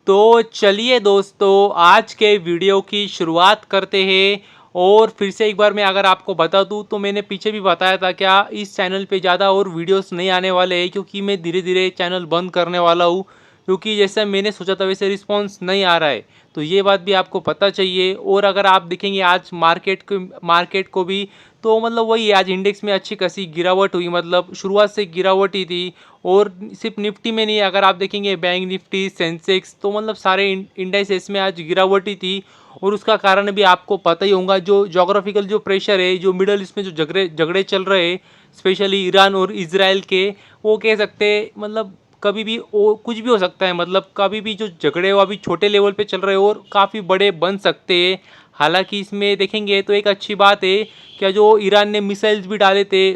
तो चलिए दोस्तों, आज के वीडियो की शुरुआत करते हैं। और फिर से एक बार मैं अगर आपको बता दूं तो मैंने पीछे भी बताया था क्या इस चैनल पे ज़्यादा और वीडियोस नहीं आने वाले हैं, क्योंकि मैं धीरे धीरे चैनल बंद करने वाला हूँ। क्योंकि जैसा मैंने सोचा था वैसे रिस्पांस नहीं आ रहा है, तो ये बात भी आपको पता चाहिए। और अगर आप देखेंगे आज मार्केट को भी, तो मतलब वही आज इंडेक्स में अच्छी खासी गिरावट हुई, मतलब शुरुआत से गिरावट ही थी। और सिर्फ निफ्टी में नहीं, अगर आप देखेंगे बैंक निफ्टी, सेंसेक्स, तो मतलब सारे इंडाइसेस में आज गिरावट ही थी। और उसका कारण भी आपको पता ही होगा, जो जोग्राफिकल जो प्रेशर है, जो मिडल ईस्ट में जो झगड़े झगड़े चल रहे हैं, स्पेशली ईरान और इजराइल के, वो कह सकते हैं मतलब कभी भी वो कुछ भी हो सकता है। मतलब कभी भी जो झगड़े वो अभी छोटे लेवल पे चल रहे हैं और काफ़ी बड़े बन सकते हैं। हालांकि इसमें देखेंगे तो एक अच्छी बात है, क्या जो ईरान ने मिसाइल्स भी डाले थे,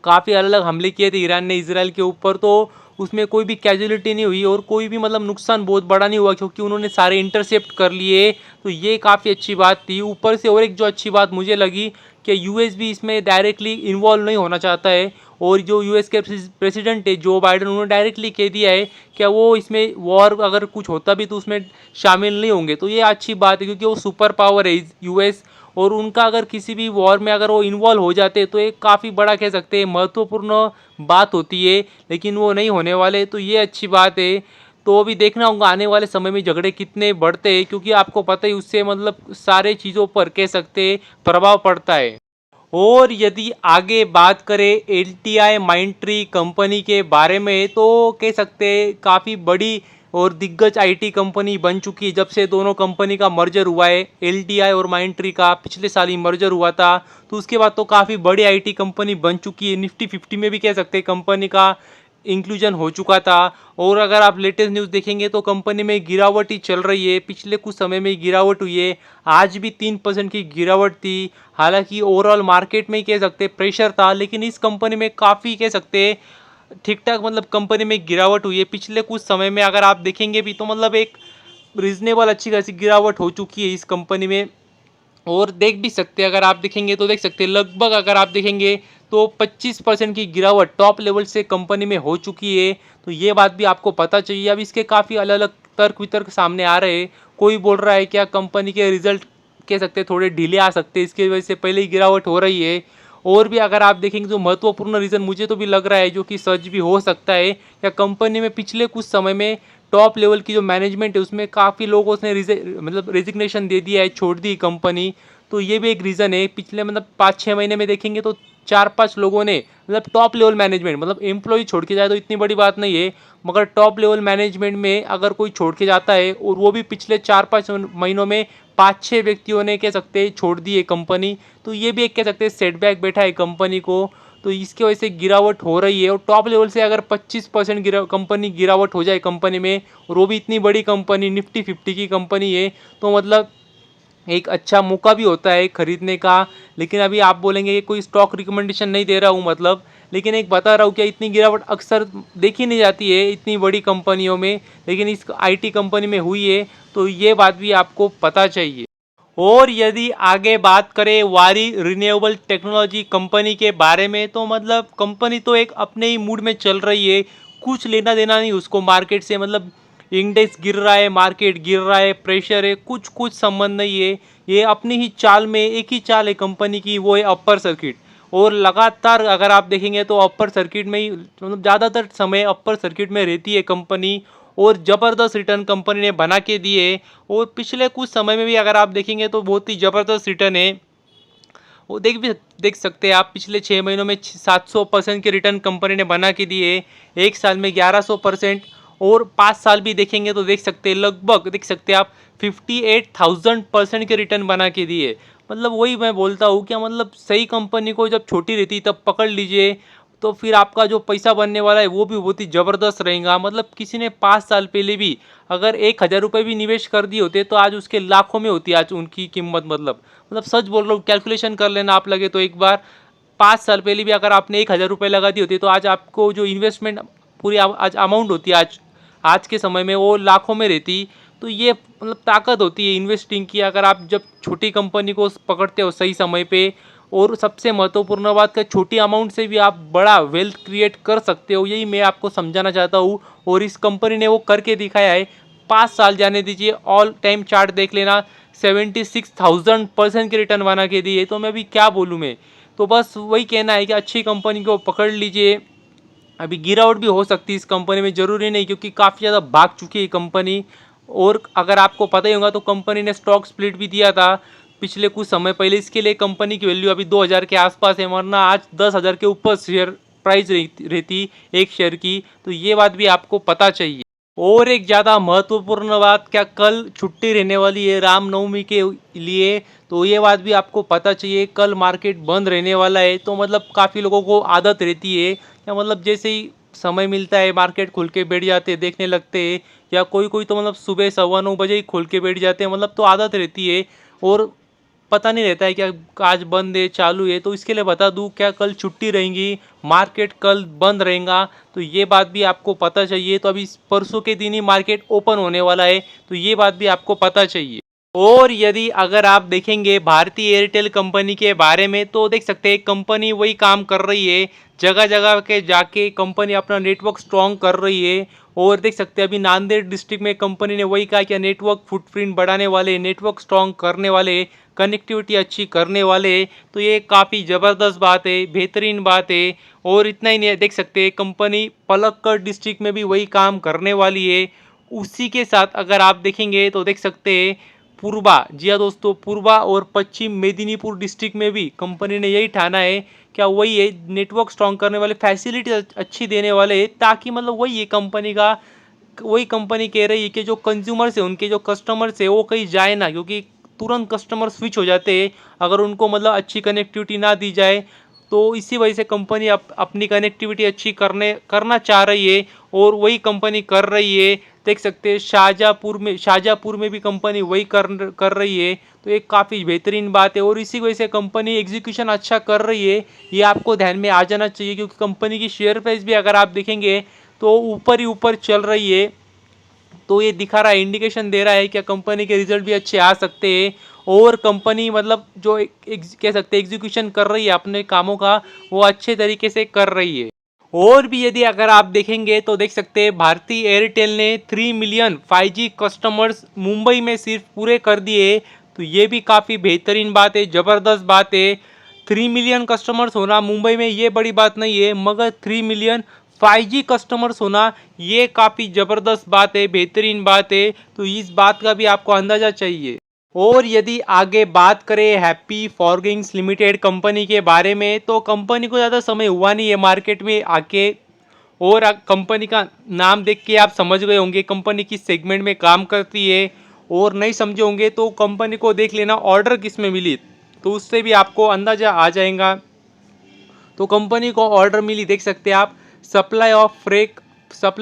काफ़ी अलग अलग हमले किए थे ईरान ने इसराइल के ऊपर, तो उसमें कोई भी कैजुअलिटी नहीं हुई और कोई भी मतलब नुकसान बहुत बड़ा नहीं हुआ, क्योंकि उन्होंने सारे इंटरसेप्ट कर लिए। तो ये काफ़ी अच्छी बात थी। ऊपर से और एक जो अच्छी बात मुझे लगी कि यूएस भी इसमें डायरेक्टली इन्वॉल्व नहीं होना चाहता है। और जो यूएस के प्रेसिडेंट है जो बाइडन, उन्होंने डायरेक्टली कह दिया है क्या वो इसमें वॉर अगर कुछ होता भी तो उसमें शामिल नहीं होंगे। तो ये अच्छी बात है, क्योंकि वो सुपर पावर है यूएस। और उनका अगर किसी भी वॉर में अगर वो इन्वॉल्व हो जाते तो एक काफ़ी बड़ा कह सकते हैं महत्वपूर्ण बात होती है। लेकिन वो नहीं होने वाले, तो ये अच्छी बात है। तो अभी देखना होगा आने वाले समय में झगड़े कितने बढ़ते हैं, क्योंकि आपको पता ही उससे मतलब सारे चीज़ों पर कह सकते हैं प्रभाव पड़ता है। और यदि आगे बात करें एलटीआई माइंडट्री कंपनी के बारे में, तो कह सकते हैं काफ़ी बड़ी और दिग्गज आईटी कंपनी बन चुकी है। जब से दोनों कंपनी का मर्जर हुआ है, एलटीआई और माइंडट्री का पिछले साल ही मर्जर हुआ था, तो उसके बाद तो काफ़ी बड़ी आईटी कंपनी बन चुकी है। निफ्टी 50 में भी कह सकते हैं कंपनी का इंक्लूजन हो चुका था। और अगर आप लेटेस्ट न्यूज़ देखेंगे तो कंपनी में गिरावट ही चल रही है, पिछले कुछ समय में गिरावट हुई है। आज भी 3% की गिरावट थी। हालांकि ओवरऑल मार्केट में ही कह सकते प्रेशर था, लेकिन इस कंपनी में काफ़ी कह सकते ठीक ठाक मतलब कंपनी में गिरावट हुई है। पिछले कुछ समय में अगर आप देखेंगे भी तो मतलब एक रीजनेबल अच्छी खासी गिरावट हो चुकी है इस कंपनी में। और देख भी सकते हैं, अगर आप देखेंगे तो देख सकते हैं लगभग अगर आप देखेंगे तो 25% की गिरावट टॉप लेवल से कंपनी में हो चुकी है। तो ये बात भी आपको पता चाहिए। अब इसके काफ़ी अलग अलग तर्क वितर्क सामने आ रहे हैं। कोई बोल रहा है क्या कंपनी के रिजल्ट कह सकते हैं थोड़े डिले आ सकते हैं, इसकी वजह से पहले ही गिरावट हो रही है। और भी अगर आप देखेंगे तो महत्वपूर्ण रीज़न मुझे तो भी लग रहा है, जो कि सच भी हो सकता है, या कंपनी में पिछले कुछ समय में टॉप लेवल की जो मैनेजमेंट है उसमें काफ़ी लोगों ने मतलब रेजिग्नेशन दे दिया है, छोड़ दी कंपनी। तो ये भी एक रीज़न है। पिछले मतलब 5-6 महीने में देखेंगे तो 4-5 लोगों ने मतलब टॉप लेवल मैनेजमेंट, मतलब एम्प्लॉय छोड़ के जाए तो इतनी बड़ी बात नहीं है, मगर टॉप लेवल मैनेजमेंट में अगर कोई छोड़ के जाता है, और वो भी पिछले 4-5 महीनों में 5-6 व्यक्तियों ने कह सकते हैं छोड़ दी है कंपनी, तो ये भी एक कह सकते हैं सेटबैक बैठा है कंपनी को। तो इसकी वजह से गिरावट हो रही है। और टॉप लेवल से अगर 25% कंपनी गिरावट हो जाए कंपनी में, और वो भी इतनी बड़ी कंपनी निफ्टी 50 की कंपनी है, तो मतलब एक अच्छा मौका भी होता है खरीदने का। लेकिन अभी आप बोलेंगे कि कोई स्टॉक रिकमेंडेशन नहीं दे रहा हूँ मतलब, लेकिन एक बता रहा हूँ कि इतनी गिरावट अक्सर देखी नहीं जाती है इतनी बड़ी कंपनियों में, लेकिन इस आईटी कंपनी में हुई है। तो ये बात भी आपको पता चाहिए। और यदि आगे बात करें वारी रिन्यूएबल टेक्नोलॉजी कंपनी के बारे में, तो मतलब कंपनी तो एक अपने ही मूड में चल रही है, कुछ लेना देना नहीं उसको मार्केट से। मतलब इंडेक्स गिर रहा है, मार्केट गिर रहा है, प्रेशर है, कुछ कुछ संबंध नहीं है। ये अपनी ही चाल में, एक ही चाल है कंपनी की, वो है अपर सर्किट। और लगातार अगर आप देखेंगे तो अपर सर्किट में ही मतलब ज़्यादातर समय अपर सर्किट में रहती है कंपनी। और ज़बरदस्त रिटर्न कंपनी ने बना के दिए। और पिछले कुछ समय में भी अगर आप देखेंगे तो बहुत ही ज़बरदस्त रिटर्न है। वो देख सकते हैं आप, पिछले 6 महीनों में 700% के रिटर्न कंपनी ने बना के दिए, एक साल में 1100%। और 5 साल भी देखेंगे तो देख सकते हैं लगभग देख सकते हैं आप 58,000% के रिटर्न बना के दिए। मतलब वही मैं बोलता हूँ क्या, मतलब सही कंपनी को जब छोटी रहती तब पकड़ लीजिए, तो फिर आपका जो पैसा बनने वाला है वो भी बहुत ही ज़बरदस्त रहेगा। मतलब किसी ने 5 साल पहले भी अगर 1,000 रुपये भी निवेश कर दिए होते तो आज उसके लाखों में होती आज उनकी कीमत। मतलब सच बोल रहा हूँ, कैलकुलेशन कर लेना आप लगे तो एक बार। 5 साल पहले भी अगर आपने 1,000 रुपये लगा दी होती तो आज आपको जो इन्वेस्टमेंट पूरी आज अमाउंट होती है आज आज के समय में वो लाखों में रहती। तो ये मतलब ताकत होती है इन्वेस्टिंग की, अगर आप जब छोटी कंपनी को पकड़ते हो सही समय पे। और सबसे महत्वपूर्ण बात का, छोटी अमाउंट से भी आप बड़ा वेल्थ क्रिएट कर सकते हो, यही मैं आपको समझाना चाहता हूँ। और इस कंपनी ने वो करके दिखाया है। 5 साल जाने दीजिए, ऑल टाइम चार्ट देख लेना, 76,000% के रिटर्न बना के दिए। तो मैं अभी क्या बोलूँ मैं, तो बस वही कहना है कि अच्छी कंपनी को पकड़ लीजिए। अभी गिरावट भी हो सकती है इस कंपनी में, ज़रूरी नहीं, क्योंकि काफ़ी ज़्यादा भाग चुकी है कंपनी। और अगर आपको पता ही होगा तो कंपनी ने स्टॉक स्प्लिट भी दिया था पिछले कुछ समय पहले। इसके लिए कंपनी की वैल्यू अभी 2000 के आसपास है, वरना आज 10,000 के ऊपर शेयर प्राइस रहती एक शेयर की। तो ये बात भी आपको पता चाहिए। और एक ज़्यादा महत्वपूर्ण बात, क्या कल छुट्टी रहने वाली है रामनवमी के लिए, तो ये बात भी आपको पता चाहिए। कल मार्केट बंद रहने वाला है, तो मतलब काफ़ी लोगों को आदत रहती है, या मतलब जैसे ही समय मिलता है मार्केट खुल के बैठ जाते हैं, देखने लगते हैं। या कोई कोई तो मतलब सुबह 9:15 ही खोल के बैठ जाते हैं, मतलब तो आदत रहती है। और पता नहीं रहता है क्या आज बंद है चालू है। तो इसके लिए बता दूं, क्या कल छुट्टी रहेंगी, मार्केट कल बंद रहेगा, तो ये बात भी आपको पता चाहिए। तो अभी परसों के दिन ही मार्केट ओपन होने वाला है, तो ये बात भी आपको पता चाहिए। और यदि अगर आप देखेंगे भारतीय एयरटेल कंपनी के बारे में, तो देख सकते हैं कंपनी वही काम कर रही है, जगह जगह के जाके कंपनी अपना नेटवर्क स्ट्रॉन्ग कर रही है। और देख सकते हैं अभी नांदेड़ डिस्ट्रिक्ट में कंपनी ने वही कहा कि नेटवर्क फुटप्रिंट बढ़ाने वाले, नेटवर्क स्ट्रॉन्ग करने वाले, कनेक्टिविटी अच्छी करने वाले। तो ये काफ़ी ज़बरदस्त बात है, बेहतरीन बात है। और इतना ही नहीं, देख सकते हैं कंपनी पलक्कड़ डिस्ट्रिक्ट में भी वही काम करने वाली है। उसी के साथ अगर आप देखेंगे तो देख सकते हैं पूर्वा, जी हाँ दोस्तों, पूर्वा और पश्चिम मेदिनीपुर डिस्ट्रिक्ट में भी कंपनी ने यही ठाना है, क्या वही है, नेटवर्क स्ट्रॉन्ग करने वाले, फैसिलिटी अच्छी देने वाले, ताकि मतलब वही है कंपनी का, वही कंपनी कह रही है कि जो कंज्यूमर्स है, उनके जो कस्टमर्स है, वो कहीं जाए ना, क्योंकि तुरंत कस्टमर स्विच हो जाते हैं अगर उनको मतलब अच्छी कनेक्टिविटी ना दी जाए। तो इसी वजह से कंपनी अपनी कनेक्टिविटी अच्छी करना चाह रही है, और वही कंपनी कर रही है। देख सकते हैं शाहजहाँपुर में भी कंपनी वही कर रही है। तो एक काफ़ी बेहतरीन बात है, और इसी वजह से कंपनी एग्जीक्यूशन अच्छा कर रही है, ये आपको ध्यान में आ जाना चाहिए। क्योंकि कंपनी की शेयर प्राइस भी अगर आप देखेंगे तो ऊपर ही ऊपर चल रही है। तो ये दिखा रहा है, इंडिकेशन दे रहा है कि कंपनी के रिजल्ट भी अच्छे आ सकते हैं। और कंपनी मतलब जो कह सकते हैं एग्जीक्यूशन कर रही है अपने कामों का, वो अच्छे तरीके से कर रही है। और भी यदि अगर आप देखेंगे तो देख सकते हैं भारती एयरटेल ने 3 मिलियन 5G कस्टमर्स मुंबई में सिर्फ पूरे कर दिए। तो ये भी काफ़ी बेहतरीन बात है, ज़बरदस्त बात है। 3 मिलियन कस्टमर्स होना मुंबई में ये बड़ी बात नहीं है, मगर 3 मिलियन 5G कस्टमर्स होना ये काफ़ी ज़बरदस्त बात है, बेहतरीन बात है। तो इस बात का भी आपको अंदाज़ा चाहिए। और यदि आगे बात करें हैप्पी फॉरगिंग्स लिमिटेड कंपनी के बारे में, तो कंपनी को ज़्यादा समय हुआ नहीं है मार्केट में आके। और कंपनी का नाम देख के आप समझ गए होंगे कंपनी किस सेगमेंट में काम करती है। और नहीं समझे होंगे तो कंपनी को देख लेना ऑर्डर किस में मिली, तो उससे भी आपको अंदाज़ा आ जाएगा। तो कंपनी को ऑर्डर मिली, देख सकते हैं आप, supply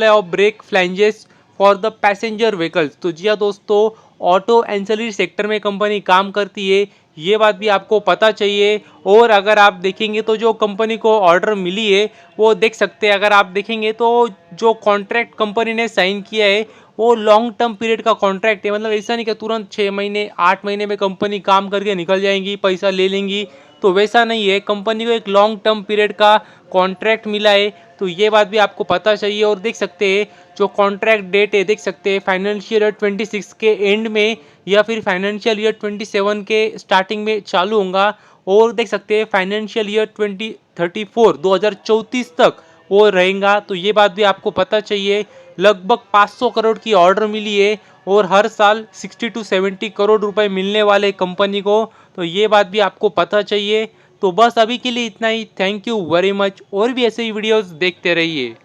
of brake flanges for the passenger vehicles. तो जी हाँ दोस्तों, ऑटो एंसिलरी सेक्टर में कंपनी काम करती है, ये बात भी आपको पता चाहिए। और अगर आप देखेंगे तो जो कंपनी को ऑर्डर मिली है, वो देख सकते हैं, अगर आप देखेंगे तो जो कॉन्ट्रैक्ट कंपनी ने साइन किया है वो लॉन्ग टर्म पीरियड का कॉन्ट्रैक्ट है। मतलब ऐसा नहीं कि तुरंत 6 महीने 8 महीने में कंपनी काम करके निकल जाएंगी, पैसा ले लेंगी, तो वैसा नहीं है। कंपनी को एक लॉन्ग टर्म पीरियड का कॉन्ट्रैक्ट मिला है, तो ये बात भी आपको पता चाहिए। और देख सकते हैं जो कॉन्ट्रैक्ट डेट है, देख सकते हैं फाइनेंशियल ईयर 26 के एंड में या फिर फाइनेंशियल ईयर 27 के स्टार्टिंग में चालू होगा। और देख सकते हैं फाइनेंशियल ईयर 2034 तक वो रहेगा। तो ये बात भी आपको पता चाहिए। लगभग 500 करोड़ की ऑर्डर मिली है, और हर साल 60 to 70 करोड़ रुपए मिलने वाले कंपनी को, तो ये बात भी आपको पता चाहिए। तो बस अभी के लिए इतना ही। Thank you very much. और भी ऐसे ही वीडियोस देखते रहिए।